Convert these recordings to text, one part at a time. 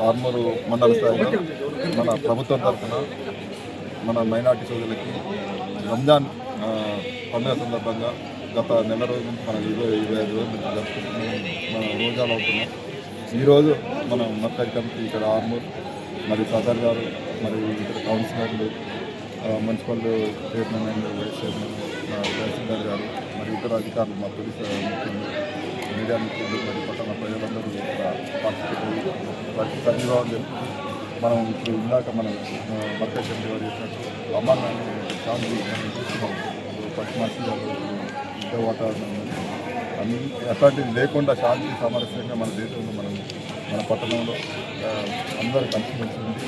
ఆర్మూరు మండల స్థాయిలో మన ప్రభుత్వం తరఫున మన మైనార్టీ సోదరులకి రంజాన్ పండుగ సందర్భంగా గత నెల రోజుల నుంచి మన 25 రోజుల నుంచి జరుపుకుంటున్నాం. మన రోజాలు అవుతున్నాం. ఈరోజు మనం మర్కజ్ కమిటీ ఇక్కడ ఆర్మూర్ మరియు సదర్ గారు మరియు ఇతర కౌన్సిలర్లు, municipal chairman and vice chairman, tahsildar గారు మరియు ఇతర అధికారులు, మా పోలీసు ముఖ్యులు, మీడియా మిత్రులు మరియు పట్టణ ప్రజలందరూ పార్టిసిపేట్ అయ్యి వారికి సంఘీభావం తెలుపుతూ మనం ఇప్పుడు ఇందాక మనం మర్కజ్ కమిటీ వారు చేసినట్టు అమ్మాన్ని శాంతి మనం చూస్తున్నాం. పశ్చిమాసియాలు యుద్ధ వాతావరణం అన్ని అట్లాంటివి లేకుండా శాంతి సామరస్యంగా మన దేశంలో మన పట్టణంలో అందరూ కలిసిమెలిసి ఉంది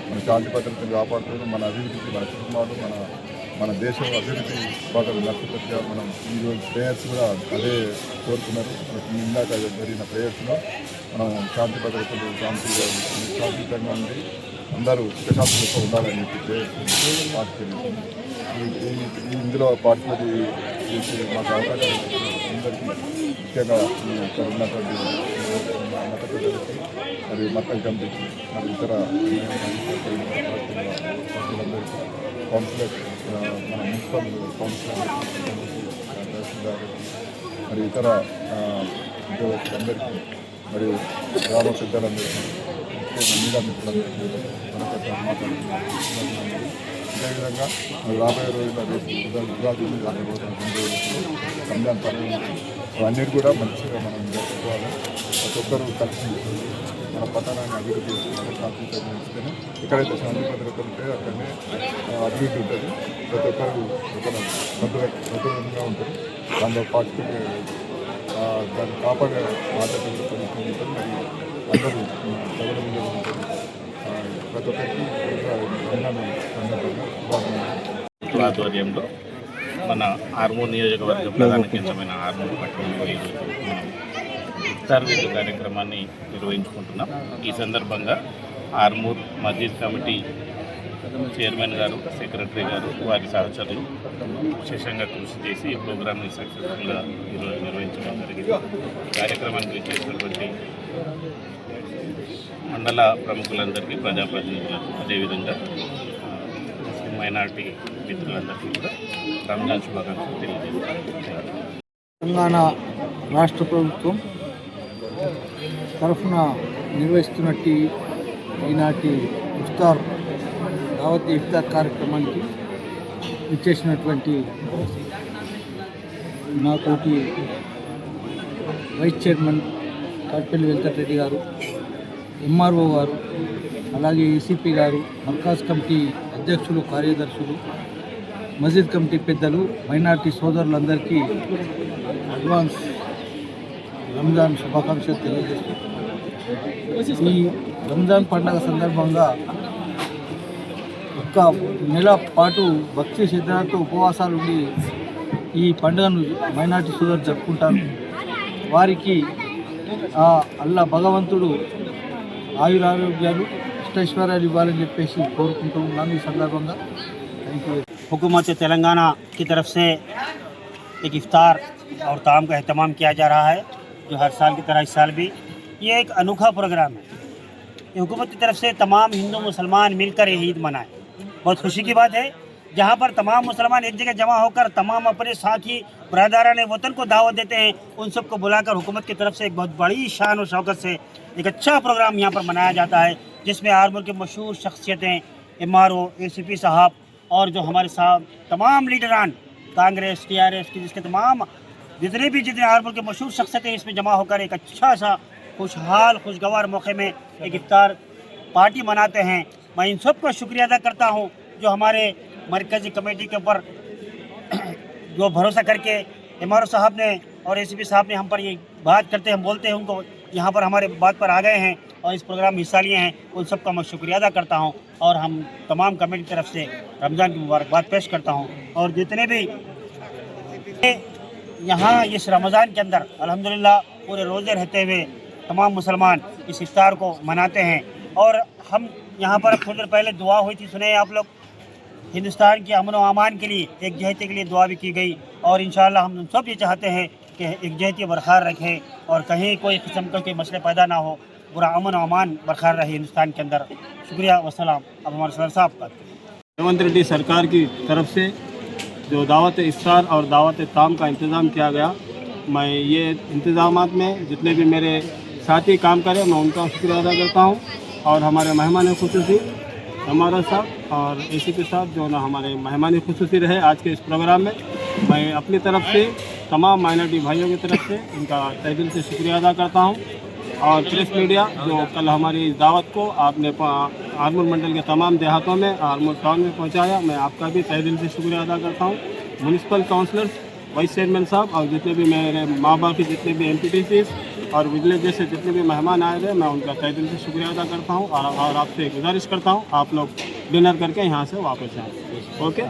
మన శాంతి భద్రతను కాపాడుతూ మన అభివృద్ధికి, మన కుటుంబాలు, మన దేశం అభివృద్ధి బాగా నష్టపరిచే మనం ఈరోజు ప్రేయర్స్ కూడా అదే కోరుతున్నారు. ఇందాక జరిగిన ప్రేయర్స్లో మనం శాంతి భద్రతలు శాంతియుతంగా ఉండి అందరూ సుఖశాంతులతో ఉండాలని చెప్పి ప్రేయర్స్ పార్టిసిపేట్ ఇందులో పార్టిసిపేట్ చేసి మాకు అవకాశం అందరికీ ముఖ్యంగా ఇక్కడ ఉన్నటువంటి మత ప్రజలకి మరియు మర్కజ్ కమిటీకి మరియు ఇతర సభ్యులందరికీ, కౌన్సిలర్, మన మున్సిపల్ కౌన్సిలర్, తహసీల్దార్ మరియు ఇతర ఉద్యోగస్తులందరికీ మరియు గ్రామ పెద్దలందరికీ, ముఖ్యంగా మీడియా మిత్రులందరికీ మనకు మాట్లాడుతున్నాం. అదేవిధంగా రాబోయే రోజుల్లో ఉగాది రంజాన్ పండుగ అవన్నీ కూడా మంచిగా మనం జరుపుకోవాలి. ప్రతి ఒక్కరూ కలిసి మన పట్టణాన్ని అభివృద్ధి చేసుకోవాలి. శాంతియుతంగా ఉంచితేనే ఎక్కడైతే శాంతి భద్రతలు ఉంటాయో అక్కడనే అభివృద్ధి ఉంటుంది. ప్రతి ఒక్కరు భద్రంగా ఉంటారు. దాంట్లో పార్టిసిపేట్ దాన్ని కాపాడే బాధ్యత కూడా ప్రభుత్వం ఉంటుంది. మరియు అందరూ ప్రజల మీద ఉంటుంది. ప్రతి ఒక్కరికి ఆధ్వర్యంలో మన ఆర్మూర్ నియోజకవర్గ ప్రధాన కేంద్రమైన ఆర్మూర్ పట్టణంలో ఈరోజు మనం ఇఫ్తార్ విందు కార్యక్రమాన్ని నిర్వహించుకుంటున్నాం. ఈ సందర్భంగా ఆర్మూర్ మస్జిద్ కమిటీ చైర్మన్ గారు, సెక్రటరీ గారు, వారి సహచరులు విశేషంగా కృషి చేసి ఈ ప్రోగ్రామ్ని సక్సెస్ఫుల్గా ఈరోజు నిర్వహించడం జరిగింది. కార్యక్రమానికి చేసినటువంటి మండల ప్రముఖులందరికీ, ప్రజాప్రతినిధులకు, అదేవిధంగా ముస్లిం మైనార్టీ మిత్రులందరికీ కూడా రంజాన్ శుభాకాంక్షలు తెలియజేస్తారు. తెలంగాణ రాష్ట్ర ప్రభుత్వం తరఫున నిర్వహిస్తున్నట్టు ఈనాటి ఇఫ్తార్ కార్యక్రమానికి ఇచ్చేసినటువంటి నాతోటి వైస్ చైర్మన్ కట్పల్లి వెంకటరెడ్డి గారు, ఎంఆర్ఓ గారు, అలాగే ఏసీపీ గారు, మర్కజ్ కమిటీ అధ్యక్షులు, కార్యదర్శులు, మస్జిద్ కమిటీ పెద్దలు, మైనార్టీ సోదరులందరికీ అడ్వాన్స్ రంజాన్ శుభాకాంక్షలు తెలియజేస్తూ ఈ రంజాన్ పండుగ సందర్భంగా ఒక నెల పాటు భక్తి శ్రద్ధలతో ఉపవాసాలు ఉండి ఈ పండుగను మైనార్టీ సోదరులు జరుపుకుంటారు. వారికి అల్లా భగవంతుడు ఆయురారోగ్యాలు, అష్టైశ్వర్యాలు ఇవ్వాలని చెప్పేసి కోరుకుంటూ ఉన్నాను. ఈ సందర్భంగా हुकूमत तेलंगाना की तरफ से एक इफ्तार और ताम का एहतमाम किया जा रहा है, जो हर साल की तरह इस साल भी ये एक अनोखा प्रोग्राम है। ये हुकूमत की तरफ से तमाम हिंदू मुसलमान मिलकर ये ईद मनाएं, बहुत खुशी की बात है। जहाँ पर तमाम मुसलमान एक जगह जमा होकर तमाम अपने साथी बरदरान वतन को दावत देते हैं, उन सबको बुलाकर हुकूमत की तरफ से एक बहुत बड़ी शान और शौकत से एक अच्छा प्रोग्राम यहाँ पर मनाया जाता है, जिसमें आर्मूर के मशहूर शख्सियतें, MRO, ACP साहब और जो हमारे साहब तमाम लीडरान कांग्रेस, TRS की जिसके तमाम जितने आर्मूर के मशहूर शख्सियतें इसमें जमा होकर एक अच्छा सा खुशहाल खुशगवार मौके में एक इफ्तार पार्टी मनाते हैं। मैं इन सब का शुक्रिया अदा करता हूँ जो हमारे मरकज़ी कमेटी के ऊपर जो भरोसा करके MRO साहब ने और ACP साहब ने हम पर ये बात करते हैं, हम बोलते हैं उनको यहाँ पर हमारे बात पर आ गए हैं और इस प्रोग्राम में हिस्सा लिए हैं, उन सब का मैं शुक्रिया अदा करता हूँ और हम तमाम कमेटी की तरफ से रमज़ान की मुबारकबाद पेश करता हूँ। और जितने भी यहाँ इस रमज़ान के अंदर अल्हम्दुलिल्लाह पूरे रोज़े रहते हुए तमाम मुसलमान इस इफ्तार को मनाते हैं। और हम यहाँ पर थोड़ी देर पहले दुआ हुई थी, सुने आप लोग, हिंदुस्तान की अमन व अमान के लिए, एकजहती के लिए दुआ भी की गई और इंशाअल्लाह हम सब ये चाहते हैं कि एकजहती बरकरार रखें और कहीं कोई किस्म का कोई मसले पैदा ना हो। पूरा अमन अमान बरकरार रहे हिंदुस्तान के अंदर। शुक्रिया वसलाम। अब हमारे सर साहब बात करें। रेवंत रेड्डी सरकार की तरफ से जो दावत इफ्तार और दावत ताम का इंतज़ाम किया गया, मैं ये इंतज़ामात में जितने भी मेरे साथी काम करें मैं उनका शुक्रिया अदा करता हूँ। और हमारे मेहमान खुसूसी हमारा साहब और ACP साहब जो ना हमारे मेहमान खुसूसी रहे आज के इस प्रोग्राम में, मैं अपनी तरफ से तमाम माइनॉरिटी भाइयों की तरफ से उनका तहे दिल से शुक्रिया अदा करता हूँ। और प्रेस मीडिया जो कल हमारी इस दावत को आपने आरमूर मंडल के तमाम देहातों में आरमूर टाउन में पहुँचाया, मैं आपका भी तहे दिल से शुक्रिया अदा करता हूँ। म्यूनसिपल काउंसलर्स, वाइस चेयरमैन साहब और जितने भी मेरे माँ बाप के जितने भी MPTCs और विलेजेस से जितने भी मेहमान आए थे, मैं उनका तहे दिल से शुक्रिया अदा करता हूँ। और आपसे गुजारिश करता हूँ आप लोग डिनर करके यहाँ से वापस जाएँ। ओके।